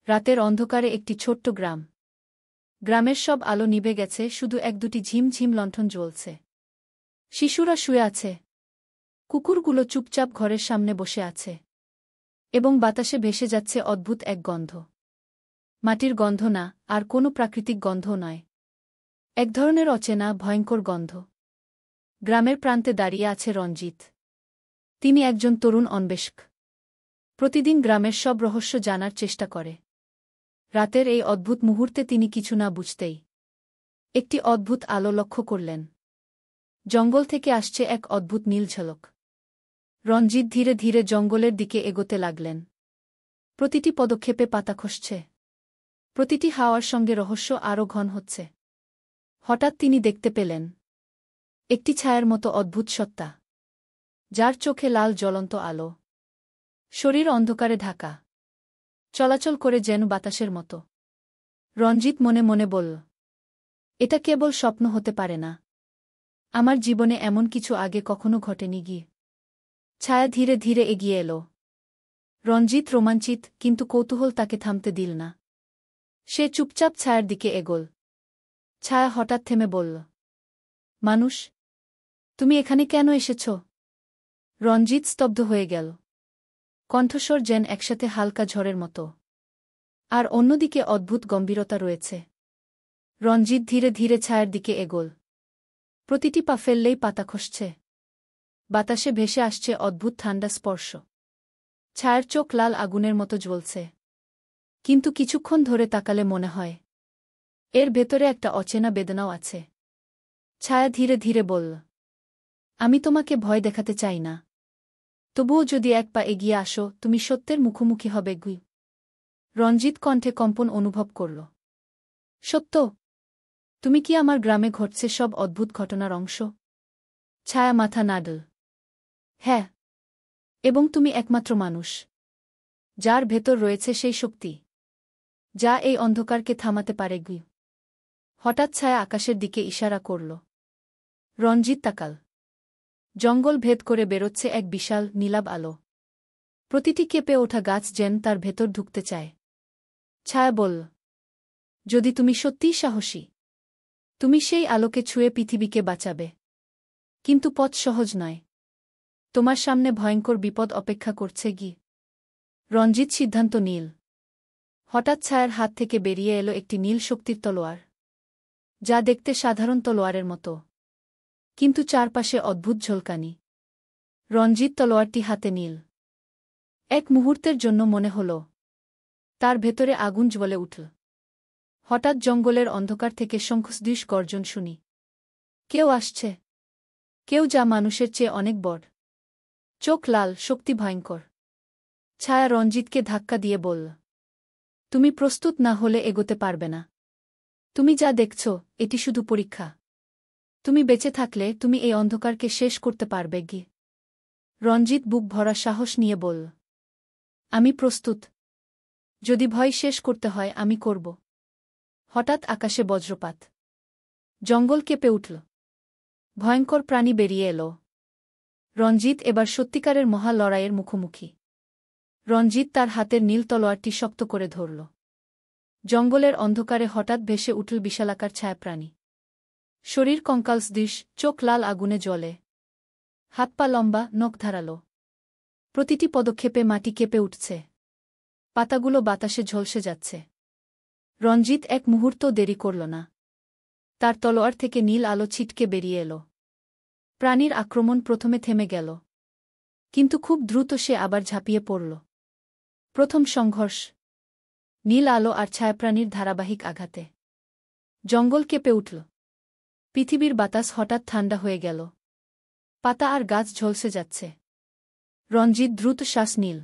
রাতের অন্ধকারে একটি ছোট্ট গ্রাম। গ্রামের সব আলো নিভে গেছে, শুধু এক দুটি ঝিমঝিম লণ্ঠন জ্বলছে। শিশুরা শুয়ে আছে। কুকুরগুলো চুপচাপ ঘরের সামনে বসে আছে। এবং বাতাসে ভেসে যাচ্ছে অদ্ভুত এক গন্ধ। মাটির গন্ধ না, আর কোনো প্রাকৃতিক গন্ধও নয়। এক ধরনের অচেনা, ভয়ঙ্কর গন্ধ। গ্রামের প্রান্তে দাঁড়িয়ে আছে রঞ্জিত। তিনি একজন তরুণ অন্বেষক। প্রতিদিন গ্রামের সব রহস্য জানার চেষ্টা করে। রাতের এই অদ্ভুত মুহূর্তে তিনি কিছু না বুঝতেই একটি অদ্ভুত আলো লক্ষ্য করলেন। জঙ্গল থেকে আসছে এক অদ্ভুত নীল ঝলক। রঞ্জিত ধীরে ধীরে জঙ্গলের দিকে এগোতে লাগলেন। প্রতিটি পদক্ষেপে পাতা খসছে। প্রতিটি হাওয়ার সঙ্গে রহস্য আরও ঘন হচ্ছে। হঠাৎ তিনি দেখতে পেলেন একটি ছায়ার মতো অদ্ভুত সত্তা, যার চোখে লাল জ্বলন্ত আলো, শরীর অন্ধকারে ঢাকা, চলাচল করে যেন বাতাসের মতো। রঞ্জিত মনে মনে বলল, এটা কেবল স্বপ্ন হতে পারে না। আমার জীবনে এমন কিছু আগে কখনো ঘটেনি। গিয়ে ছায়া ধীরে ধীরে এগিয়ে এলো। রঞ্জিত রোমাঞ্চিত, কিন্তু কৌতূহল তাকে থামতে দিল না। সে চুপচাপ ছায়ার দিকে এগোল। ছায়া হঠাৎ থেমে বলল, মানুষ, তুমি এখানে কেন এসেছ? রঞ্জিত স্তব্ধ হয়ে গেল। কণ্ঠস্বর যেন একসাথে হালকা ঝড়ের মতো, আর অন্যদিকে অদ্ভুত গম্ভীরতা রয়েছে। রঞ্জিত ধীরে ধীরে ছায়ার দিকে এগোল। প্রতিটি পা ফেললেই পাতা খসছে। বাতাসে ভেসে আসছে অদ্ভুত ঠান্ডা স্পর্শ। ছায়ার চোখ লাল আগুনের মতো জ্বলছে। কিন্তু কিছুক্ষণ ধরে তাকালে মনে হয় এর ভেতরে একটা অচেনা বেদনাও আছে। ছায়া ধীরে ধীরে বলল, আমি তোমাকে ভয় দেখাতে চাই না। তবুও যদি এক পা এগিয়ে আসো, তুমি সত্যের মুখোমুখি হবে। গুই রঞ্জিত কণ্ঠে কম্পন অনুভব করল। সত্য? তুমি কি আমার গ্রামে ঘটছে সব অদ্ভুত ঘটনার অংশ? ছায়া মাথা নাড়ল। হ্যাঁ, এবং তুমি একমাত্র মানুষ যার ভেতর রয়েছে সেই শক্তি যা এই অন্ধকারকে থামাতে পারে। গুই হঠাৎ ছায়া আকাশের দিকে ইশারা করল। রঞ্জিত তাকাল। জঙ্গল ভেদ করে বেরোচ্ছে এক বিশাল নীলাভ আলো। প্রতিটি কেঁপে ওঠা গাছ যেন তার ভেতর ঢুকতে চায়। ছায়া বলল, যদি তুমি সত্যিই সাহসী, তুমি সেই আলোকে ছুঁয়ে পৃথিবীকে বাঁচাবে। কিন্তু পথ সহজ নয়। তোমার সামনে ভয়ঙ্কর বিপদ অপেক্ষা করছে। গি রঞ্জিত সিদ্ধান্ত নীল। হঠাৎ ছায়ার হাত থেকে বেরিয়ে এলো একটি নীল শক্তির তলোয়ার, যা দেখতে সাধারণ তলোয়ারের মতো, কিন্তু চারপাশে অদ্ভুত ঝলকানি। রঞ্জিত তলোয়ারটি হাতে নিল। এক মুহূর্তের জন্য মনে হল তার ভেতরে আগুন জ্বলে উঠল। হঠাৎ জঙ্গলের অন্ধকার থেকে শঙ্খসদৃশ গর্জন শুনি। কেউ আসছে, কেউ যা মানুষের চেয়ে অনেক বড়। চোখ লাল, শক্তি ভয়ঙ্কর। ছায়া রঞ্জিতকে ধাক্কা দিয়ে বলল, তুমি প্রস্তুত না হলে এগোতে পারবে না। তুমি যা দেখছ, এটি শুধু পরীক্ষা। তুমি বেঁচে থাকলে তুমি এই অন্ধকারকে শেষ করতে পারবে। গি রঞ্জিত বুক ভরা সাহস নিয়ে বলল, আমি প্রস্তুত। যদি ভয় শেষ করতে হয়, আমি করব। হঠাৎ আকাশে বজ্রপাত। জঙ্গল কেঁপে উঠল। ভয়ঙ্কর প্রাণী বেরিয়ে এলো। রঞ্জিত এবার সত্যিকারের মহা লড়াইয়ের মুখোমুখি। রঞ্জিত তার হাতের নীল তলোয়ারটি শক্ত করে ধরল। জঙ্গলের অন্ধকারে হঠাৎ ভেসে উঠল বিশালাকার ছায়াপ্রাণী। শরীর কঙ্কালসদৃশ, চোখ লাল আগুনে জ্বলে, হাত পা লম্বা, নখ ধারালো। প্রতিটি পদক্ষেপে মাটি কেঁপে উঠছে। পাতাগুলো বাতাসে ঝলসে যাচ্ছে। রঞ্জিত এক মুহূর্তও দেরি করল না। তার তলোয়ার থেকে নীল আলো ছিটকে বেরিয়ে এলো। প্রাণীর আক্রমণ প্রথমে থেমে গেল, কিন্তু খুব দ্রুত সে আবার ঝাঁপিয়ে পড়ল। প্রথম সংঘর্ষ, নীল আলো আর ছায়াপ্রাণীর ধারাবাহিক আঘাতে জঙ্গল কেঁপে উঠল। পৃথিবীর বাতাস হঠাৎ ঠান্ডা হয়ে গেল। পাতা আর গাছ ঝলসে যাচ্ছে। রঞ্জিত দ্রুত শ্বাস নিল।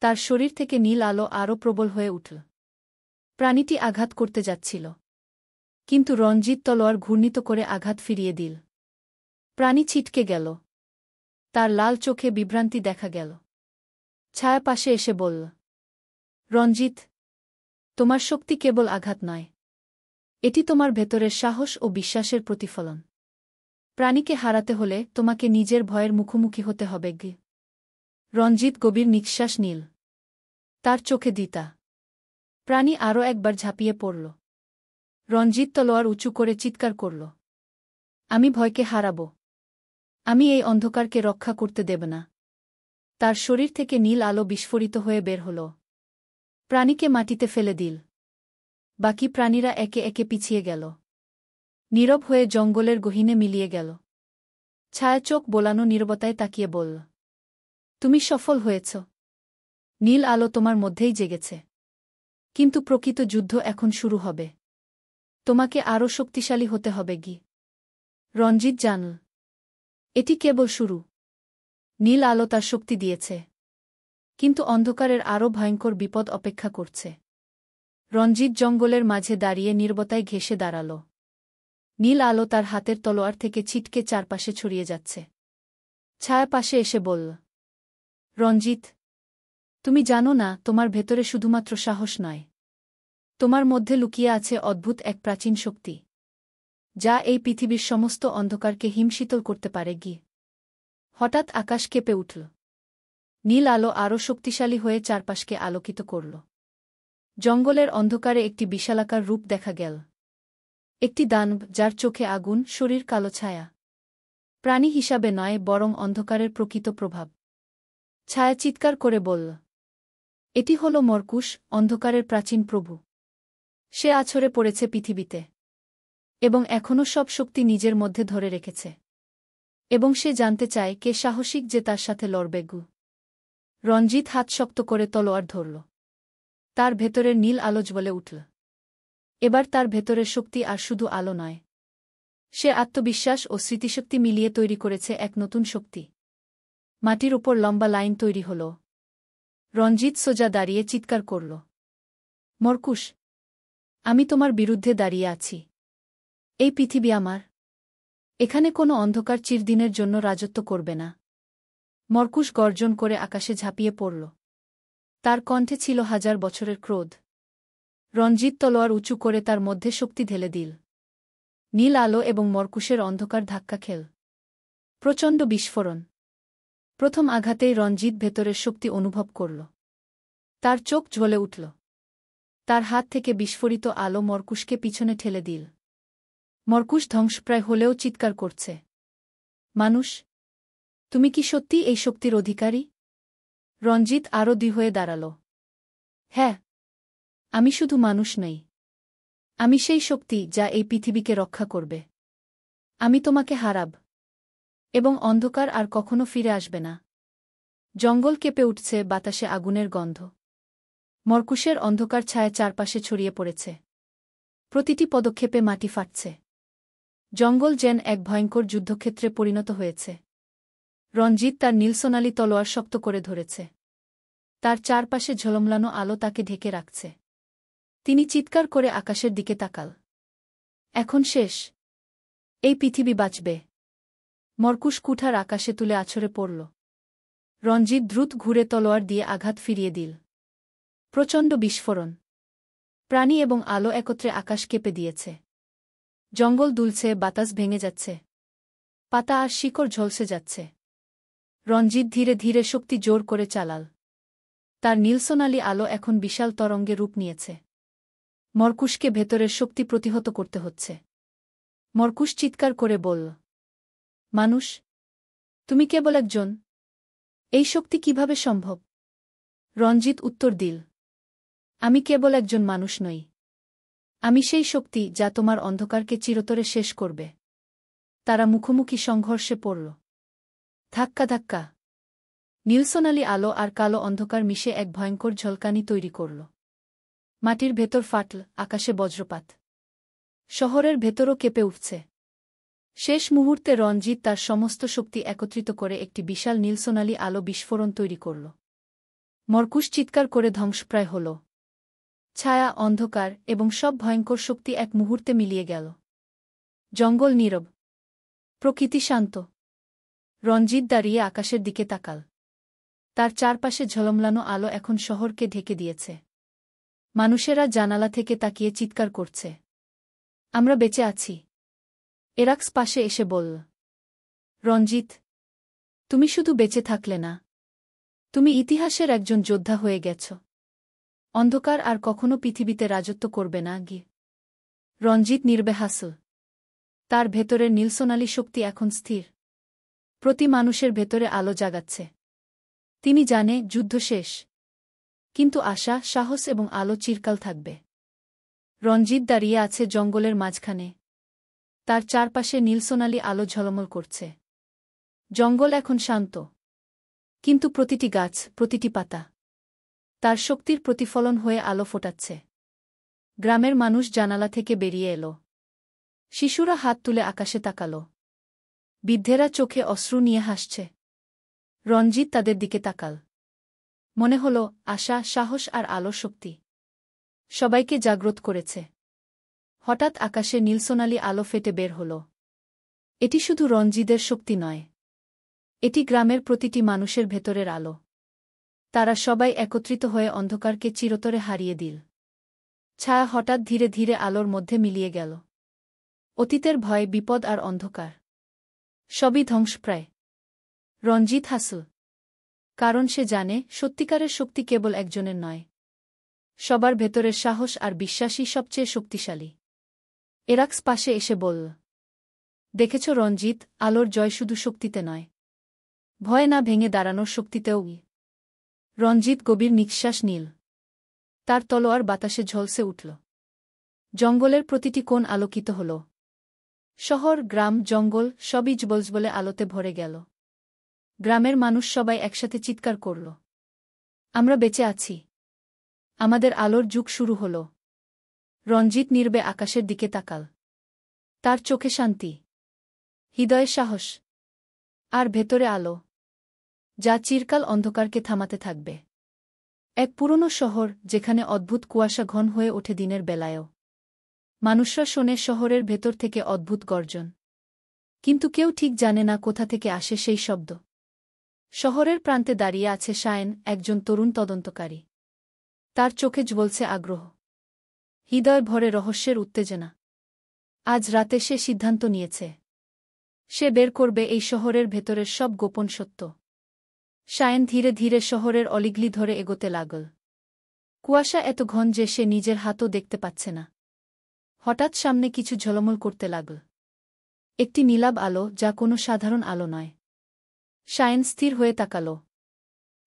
তার শরীর থেকে নীল আলো আরও প্রবল হয়ে উঠল। প্রাণীটি আঘাত করতে যাচ্ছিল, কিন্তু রঞ্জিত তলোয়ার ঘূর্ণিত করে আঘাত ফিরিয়ে দিল। প্রাণী ছিটকে গেল। তার লাল চোখে বিভ্রান্তি দেখা গেল। ছায়া পাশে এসে বলল, রঞ্জিত, তোমার শক্তি কেবল আঘাত নয়, এটি তোমার ভেতরের সাহস ও বিশ্বাসের প্রতিফলন। প্রাণীকে হারাতে হলে তোমাকে নিজের ভয়ের মুখোমুখি হতে হবে। গি রঞ্জিত গভীর নিঃশ্বাস নিল। তার চোখে দ্বিধা, প্রাণী আরও একবার ঝাঁপিয়ে পড়ল। রঞ্জিত তলোয়ার উঁচু করে চিৎকার করল, আমি ভয়কে হারাব। আমি এই অন্ধকারকে রক্ষা করতে দেব না। তার শরীর থেকে নীল আলো বিস্ফোরিত হয়ে বের হল। প্রাণীকে মাটিতে ফেলে দিল। বাকি প্রাণীরা একে একে পিছিয়ে গেল। নীরব হয়ে জঙ্গলের গহীনে মিলিয়ে গেল। ছায়া চোখ বোলানো নীরবতায় তাকিয়ে বলল, তুমি সফল হয়েছ। নীল আলো তোমার মধ্যেই জেগেছে। কিন্তু প্রকৃত যুদ্ধ এখন শুরু হবে। তোমাকে আরও শক্তিশালী হতে হবে গি। রঞ্জিত জানল, এটি কেবল শুরু। নীল আলো তার শক্তি দিয়েছে, কিন্তু অন্ধকারের আরও ভয়ঙ্কর বিপদ অপেক্ষা করছে। রঞ্জিত জঙ্গলের মাঝে দাঁড়িয়ে নীরবতায় ঘেঁষে দাঁড়াল। নীল আলো তার হাতের তলোয়ার থেকে ছিটকে চারপাশে ছড়িয়ে যাচ্ছে। ছায়া পাশে এসে বলল, রঞ্জিত, তুমি জানো না তোমার ভেতরে শুধুমাত্র সাহস নয়, তোমার মধ্যে লুকিয়ে আছে অদ্ভুত এক প্রাচীন শক্তি, যা এই পৃথিবীর সমস্ত অন্ধকারকে হিমশীতল করতে পারে গি। হঠাৎ আকাশ কেঁপে উঠল। নীল আলো আরও শক্তিশালী হয়ে চারপাশকে আলোকিত করল। জঙ্গলের অন্ধকারে একটি বিশালাকার রূপ দেখা গেল। একটি দানব, যার চোখে আগুন, শরীর কালো ছায়া। প্রাণী হিসাবে নয়, বরং অন্ধকারের প্রকৃত প্রভাব। ছায়া চিৎকার করে বলল, এটি হল মরকুশ, অন্ধকারের প্রাচীন প্রভু। সে আছড়ে পড়েছে পৃথিবীতে, এবং এখনও সব শক্তি নিজের মধ্যে ধরে রেখেছে। এবং সে জানতে চায় কে সাহসিক যে তার সাথে লড়বে গু। রঞ্জিত হাত শক্ত করে তলোয়ার ধরল। তার ভেতরের নীল আলো জ্বলে উঠল। এবার তার ভেতরের শক্তি আর শুধু আলো নয়, সে আত্মবিশ্বাস ও স্মৃতিশক্তি মিলিয়ে তৈরি করেছে এক নতুন শক্তি। মাটির উপর লম্বা লাইন তৈরি হল। রঞ্জিত সোজা দাঁড়িয়ে চিৎকার করল, মরকুশ, আমি তোমার বিরুদ্ধে দাঁড়িয়ে আছি। এই পৃথিবী আমার। এখানে কোনো অন্ধকার চিরদিনের জন্য রাজত্ব করবে না। মরকুশ গর্জন করে আকাশে ঝাঁপিয়ে পড়ল। তার কণ্ঠে ছিল 1000 বছরের ক্রোধ। রঞ্জিত তলোয়ার উঁচু করে তার মধ্যে শক্তি ঢেলে দিল। নীল আলো এবং মরকুশের অন্ধকার ধাক্কা খেল। প্রচণ্ড বিস্ফোরণ। প্রথম আঘাতেই রঞ্জিত ভেতরের শক্তি অনুভব করল। তার চোখ জ্বলে উঠল। তার হাত থেকে বিস্ফোরিত আলো মরকুশকে পিছনে ঠেলে দিল। মরকুশ ধ্বংসপ্রায় হলেও চিৎকার করছে, মানুষ, তুমি কি সত্যি এই শক্তির অধিকারী? রঞ্জিত আরও দৃঢ় হয়ে দাঁড়াল। হ্যাঁ, আমি শুধু মানুষ নই, আমি সেই শক্তি যা এই পৃথিবীকে রক্ষা করবে। আমি তোমাকে হারাব, এবং অন্ধকার আর কখনো ফিরে আসবে না। জঙ্গল কেঁপে উঠছে, বাতাসে আগুনের গন্ধ। মরকুশের অন্ধকার ছায়া চারপাশে ছড়িয়ে পড়েছে। প্রতিটি পদক্ষেপে মাটি ফাটছে। জঙ্গল যেন এক ভয়ঙ্কর যুদ্ধক্ষেত্রে পরিণত হয়েছে। রঞ্জিত তার নীলসোনালি তলোয়ার শক্ত করে ধরেছে। তার চারপাশে ঝলমলানো আলো তাকে ঢেকে রাখছে। তিনি চিৎকার করে আকাশের দিকে তাকাল, এখন শেষ। এই পৃথিবী বাঁচবে। মরকুশ কুঠার আকাশে তুলে আছড়ে পড়ল। রঞ্জিত দ্রুত ঘুরে তলোয়ার দিয়ে আঘাত ফিরিয়ে দিল। প্রচণ্ড বিস্ফোরণ। প্রাণী এবং আলো একত্রে আকাশ কেঁপে দিয়েছে। জঙ্গল দুলছে, বাতাস ভেঙে যাচ্ছে। পাতা আর শিকড় ঝলসে যাচ্ছে। রঞ্জিত ধীরে ধীরে শক্তি জোর করে চালাল। তার নীলসোনালি আলো এখন বিশাল তরঙ্গে রূপ নিয়েছে। মরকুশকে ভেতরের শক্তি প্রতিহত করতে হচ্ছে। মরকুশ চিৎকার করে বলল, মানুষ, তুমি কেবল একজন। এই শক্তি কিভাবে সম্ভব? রঞ্জিত উত্তর দিল, আমি কেবল একজন মানুষ নই। আমি সেই শক্তি যা তোমার অন্ধকারকে চিরতরে শেষ করবে। তারা মুখোমুখি সংঘর্ষে পড়ল। ধাক্কা ধাক্কা। নীলসোনালি আলো আর কালো অন্ধকার মিশে এক ভয়ঙ্কর ঝলকানি তৈরি করল। মাটির ভেতর ফাটল, আকাশে বজ্রপাত। শহরের ভেতরও কেঁপে উঠছে। শেষ মুহূর্তে রঞ্জিত তার সমস্ত শক্তি একত্রিত করে একটি বিশাল নীলসোনালি আলো বিস্ফোরণ তৈরি করল। মরকুশ চিৎকার করে ধ্বংসপ্রায় হল। ছায়া, অন্ধকার এবং সব ভয়ঙ্কর শক্তি এক মুহূর্তে মিলিয়ে গেল। জঙ্গল নীরব। প্রকৃতি শান্ত। রঞ্জিত দাঁড়িয়ে আকাশের দিকে তাকাল। তার চারপাশে ঝলমলানো আলো এখন শহরকে ঢেকে দিয়েছে। মানুষেরা জানালা থেকে তাকিয়ে চিৎকার করছে, আমরা বেঁচে আছি। এরাক্স পাশে এসে বলল, রঞ্জিত, তুমি শুধু বেঁচে থাকলে না, তুমি ইতিহাসের একজন যোদ্ধা হয়ে গেছ। অন্ধকার আর কখনো পৃথিবীতে রাজত্ব করবে না গি। রঞ্জিত নির্বে হাসল। তার ভেতরের নীলসোনালী শক্তি এখন স্থির। প্রতি মানুষের ভেতরে আলো জাগাচ্ছে। তিনি জানে যুদ্ধ শেষ। কিন্তু আশা, সাহস এবং আলো চিরকাল থাকবে। রঞ্জিত দাঁড়িয়ে আছে জঙ্গলের মাঝখানে। তার চারপাশে নীলসোনালী আলো ঝলমল করছে। জঙ্গল এখন শান্ত। কিন্তু প্রতিটি গাছ, প্রতিটি পাতা তার শক্তির প্রতিফলন হয়ে আলো ফোটাচ্ছে। গ্রামের মানুষ জানালা থেকে বেরিয়ে এল। শিশুরা হাত তুলে আকাশে তাকাল। বৃদ্ধেরা চোখে অশ্রু নিয়ে হাসছে। রঞ্জিত তাদের দিকে তাকাল। মনে হল আশা, সাহস আর আলো শক্তি সবাইকে জাগ্রত করেছে। হঠাৎ আকাশে নীলসোনালী আলো ফেটে বের হল। এটি শুধু রঞ্জিতের শক্তি নয়, এটি গ্রামের প্রতিটি মানুষের ভেতরের আলো। তারা সবাই একত্রিত হয়ে অন্ধকারকে চিরতরে হারিয়ে দিল। ছায়া হঠাৎ ধীরে ধীরে আলোর মধ্যে মিলিয়ে গেল। অতীতের ভয়, বিপদ আর অন্ধকার সবই ধ্বংসপ্রায়। রঞ্জিত হাসল। কারণ সে জানে সত্যিকারের শক্তি কেবল একজনের নয়, সবার ভেতরের সাহস আর বিশ্বাসই সবচেয়ে শক্তিশালী। এরাক্স পাশে এসে বলল, দেখেছ রঞ্জিত, আলোর জয় শুধু শক্তিতে নয়, ভয় না ভেঙে দাঁড়ানোর শক্তিতেও। রঞ্জিত গভীর নিঃশ্বাস নিল। তার তলোয়ার বাতাসে ঝলসে উঠল। জঙ্গলের প্রতিটি কোণ আলোকিত হল। শহর, গ্রাম, জঙ্গল সবই জ্বলজ্বলে আলোতে ভরে গেল। গ্রামের মানুষ সবাই একসাথে চিৎকার করল, আমরা বেঁচে আছি, আমাদের আলোর যুগ শুরু হল। রঞ্জিত নির্বে আকাশের দিকে তাকাল। তার চোখে শান্তি, হৃদয়ে সাহস আর ভেতরে আলো, যা চিরকাল অন্ধকারকে থামাতে থাকবে। এক পুরনো শহর, যেখানে অদ্ভুত কুয়াশা ঘন হয়ে ওঠে দিনের বেলায়ও। মানুষরা শোনে শহরের ভেতর থেকে অদ্ভুত গর্জন, কিন্তু কেউ ঠিক জানে না কোথা থেকে আসে সেই শব্দ। শহরের প্রান্তে দাঁড়িয়ে আছে শায়েন, একজন তরুণ তদন্তকারী। তার চোখে জ্বলছে আগ্রহ, হৃদয় ভরে রহস্যের উত্তেজনা। আজ রাতে সে সিদ্ধান্ত নিয়েছে, সে বের করবে এই শহরের ভেতরের সব গোপন সত্য। শায়েন ধীরে ধীরে শহরের অলিগলি ধরে এগোতে লাগল। কুয়াশা এত ঘন যে সে নিজের হাতও দেখতে পাচ্ছে না। হঠাৎ সামনে কিছু ঝলমল করতে লাগল। একটি নীলাভ আলো, যা কোনো সাধারণ আলো নয়। শায়েন স্থির হয়ে তাকাল।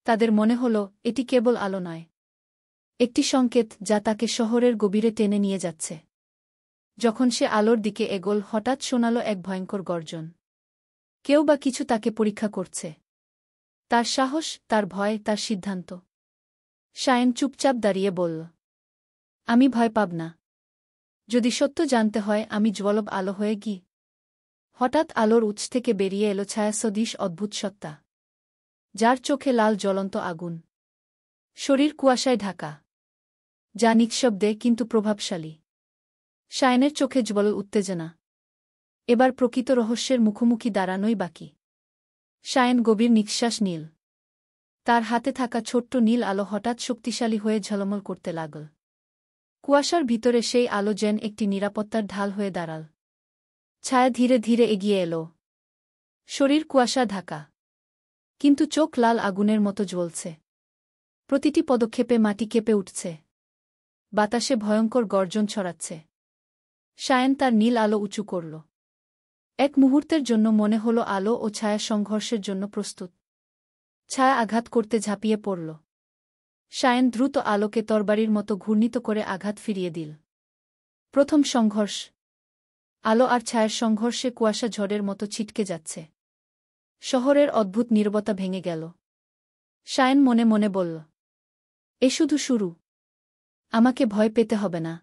তাদের মনে হল এটি কেবল আলো নয়, একটি সংকেত যা তাকে শহরের গভীরে টেনে নিয়ে যাচ্ছে। যখন সে আলোর দিকে এগোল, হঠাৎ শোনাল এক ভয়ঙ্কর গর্জন। কেউ বা কিছু তাকে পরীক্ষা করছে, তার সাহস, তার ভয়, তার সিদ্ধান্ত। শায়েন চুপচাপ দাঁড়িয়ে বলল, আমি ভয় পাব না। যদি সত্য জানতে হয়, আমি জ্বলব আলো হয়ে গি। হঠাৎ আলোর উৎস থেকে বেরিয়ে এলো ছায়াসদৃশ অদ্ভুত সত্তা, যার চোখে লাল জ্বলন্ত আগুন, শরীর কুয়াশায় ঢাকা, যা নিঃশব্দে কিন্তু প্রভাবশালী। শায়েনের চোখে জ্বলল উত্তেজনা। এবার প্রকৃত রহস্যের মুখোমুখি দাঁড়ানোই বাকি। শায়েন গভীর নিঃশ্বাস নিল। তার হাতে থাকা ছোট্ট নীল আলো হঠাৎ শক্তিশালী হয়ে ঝলমল করতে লাগল। কুয়াশার ভিতরে সেই আলো যেন একটি নিরাপত্তার ঢাল হয়ে দাঁড়াল। ছায়া ধীরে ধীরে এগিয়ে এল। শরীর কুয়াশা ঢাকা, কিন্তু চোখ লাল আগুনের মতো জ্বলছে। প্রতিটি পদক্ষেপে মাটি কেঁপে উঠছে, বাতাসে ভয়ঙ্কর গর্জন ছড়াচ্ছে। শায়েন তার নীল আলো উঁচু করল। এক মুহূর্তের জন্য মনে হল আলো ও ছায়া সংঘর্ষের জন্য প্রস্তুত। ছায়া আঘাত করতে ঝাঁপিয়ে পড়ল। শায়েন দ্রুত আলোকে তরবারির মতো ঘূর্ণিত করে আঘাত ফিরিয়ে দিল। প্রথম সংঘর্ষ। আলো আর ছায়ার সংঘর্ষে কুয়াশা ঝড়ের মতো ছিটকে যাচ্ছে। শহরের অদ্ভুত নীরবতা ভেঙে গেল। শায়েন মনে মনে বলল, এ শুধু শুরু। আমাকে ভয় পেতে হবে না।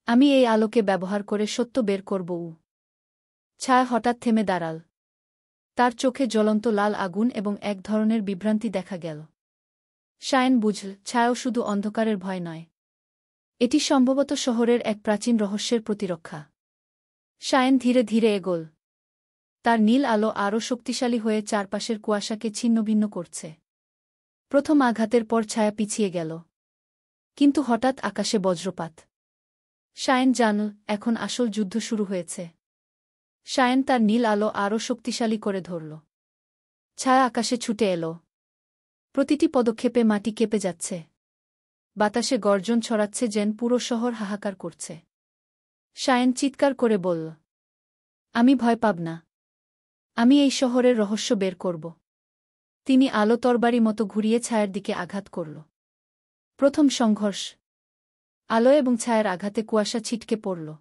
আমি এই আলোকে ব্যবহার করে সত্য বের করব। ছায়া হঠাৎ থেমে দাঁড়াল। তার চোখে জ্বলন্ত লাল আগুন এবং এক ধরনের বিভ্রান্তি দেখা গেল। শায়েন বুঝল, ছায়াও শুধু অন্ধকারের ভয় নয়, এটি সম্ভবত শহরের এক প্রাচীন রহস্যের প্রতিরক্ষা। শায়েন ধীরে ধীরে এগোল। তার নীল আলো আরও শক্তিশালী হয়ে চারপাশের কুয়াশাকে ছিন্নভিন্ন করছে। প্রথম আঘাতের পর ছায়া পিছিয়ে গেল, কিন্তু হঠাৎ আকাশে বজ্রপাত। শায়েন জানল, এখন আসল যুদ্ধ শুরু হয়েছে। শায়েন তার নীল আলো আরও শক্তিশালী করে ধরল। ছায়া আকাশে ছুটে এল। প্রতিটি পদক্ষেপে মাটি কেঁপে যাচ্ছে। বাতাসে গর্জন ছড়াচ্ছে যেন পুরো শহর হাহাকার করছে। শায়েন চিৎকার করে বলল, আমি ভয় পাব না। আমি এই শহরের রহস্য বের করব। তিনি আলো তরবারি মতো ঘুরিয়ে ছায়ার দিকে আঘাত করল। প্রথম সংঘর্ষ। আলো এবং ছায়ার আঘাতে কুয়াশা ছিটকে পড়ল।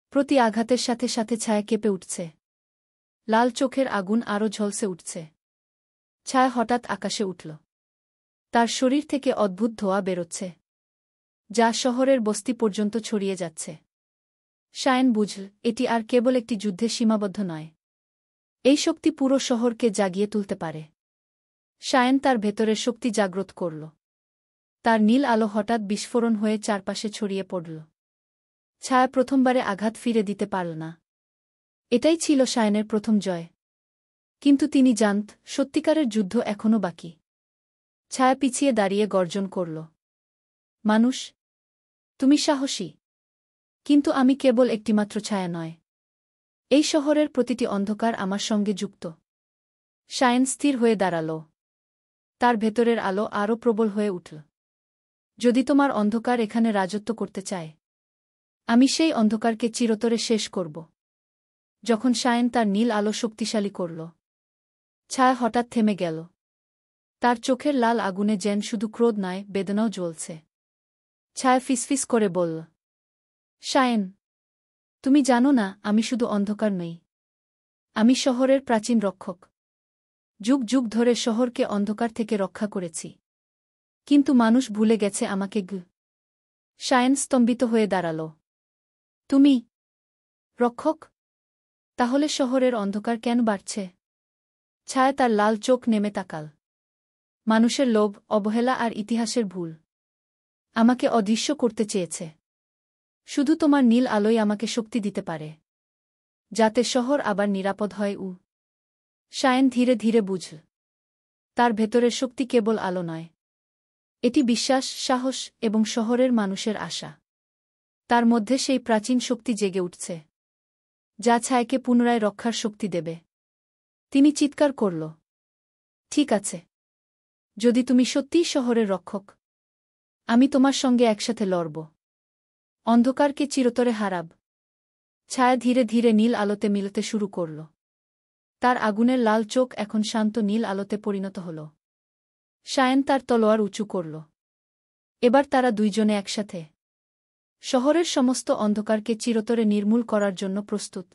প্রতি আঘাতের সাথে সাথে ছায়া কেঁপে উঠছে। লাল চোখের আগুন আরও ঝলসে উঠছে। ছায়া হঠাৎ আকাশে উঠল। তার শরীর থেকে অদ্ভুত ধোঁয়া বেরোচ্ছে, যা শহরের বস্তি পর্যন্ত ছড়িয়ে যাচ্ছে। শায়েন বুঝল, এটি আর কেবল একটি যুদ্ধে সীমাবদ্ধ নয়। এই শক্তি পুরো শহরকে জাগিয়ে তুলতে পারে। শায়েন তার ভেতরের শক্তি জাগ্রত করল। তার নীল আলো হঠাৎ বিস্ফোরণ হয়ে চারপাশে ছড়িয়ে পড়ল। ছায়া প্রথমবারে আঘাত ফিরে দিতে পারল না। এটাই ছিল শায়েনের প্রথম জয়। কিন্তু তিনি জানত, সত্যিকারের যুদ্ধ এখনও বাকি। ছায়া পিছিয়ে দাঁড়িয়ে গর্জন করল, মানুষ, তুমি সাহসী। কিন্তু আমি কেবল একটিমাত্র ছায়া নয়। এই শহরের প্রতিটি অন্ধকার আমার সঙ্গে যুক্ত। শায়েন স্থির হয়ে দাঁড়াল। তার ভেতরের আলো আরও প্রবল হয়ে উঠল। যদি তোমার অন্ধকার এখানে রাজত্ব করতে চায়, আমি সেই অন্ধকারকে চিরতরে শেষ করব। যখন শায়েন তার নীল আলো শক্তিশালী করল, ছায়া হঠাৎ থেমে গেল। তার চোখের লাল আগুনে যেন শুধু ক্রোধ নয়, বেদনাও জ্বলছে। ছায়া ফিসফিস করে বলল, শায়েন, তুমি জানো না আমি শুধু অন্ধকার নই। আমি শহরের প্রাচীন রক্ষক। যুগ যুগ ধরে শহরকে অন্ধকার থেকে রক্ষা করেছি। কিন্তু মানুষ ভুলে গেছে আমাকে। শায়েন স্তম্ভিত হয়ে দাঁড়াল। তুমি রক্ষক? তাহলে শহরের অন্ধকার কেন বাড়ছে? ছায়া তার লাল চোখ নেমে তাকাল। মানুষের লোভ, অবহেলা আর ইতিহাসের ভুল আমাকে অদৃশ্য করতে চেয়েছে। শুধু তোমার নীল আলোই আমাকে শক্তি দিতে পারে, যাতে শহর আবার নিরাপদ হয়। শায়েন ধীরে ধীরে বুঝল, তার ভেতরের শক্তি কেবল আলো নয়। এটি বিশ্বাস, সাহস এবং শহরের মানুষের আশা। তার মধ্যে সেই প্রাচীন শক্তি জেগে উঠছে, যা ছায়াকে পুনরায় রক্ষার শক্তি দেবে। তিনি চিৎকার করল, ঠিক আছে, যদি তুমি সত্যিই শহরের রক্ষক, আমি তোমার সঙ্গে একসাথে লড়ব। অন্ধকারকে চিরতরে হারাব। ছায়া ধীরে ধীরে নীল আলোতে মিলতে শুরু করল। তার আগুনের লাল চোখ এখন শান্ত নীল আলোতে পরিণত হল। শায়েন তার তলোয়ার উঁচু করল। এবার তারা দুইজনে একসাথে শহরের সমস্ত অন্ধকারকে চিরতরে নির্মূল করার জন্য প্রস্তুত।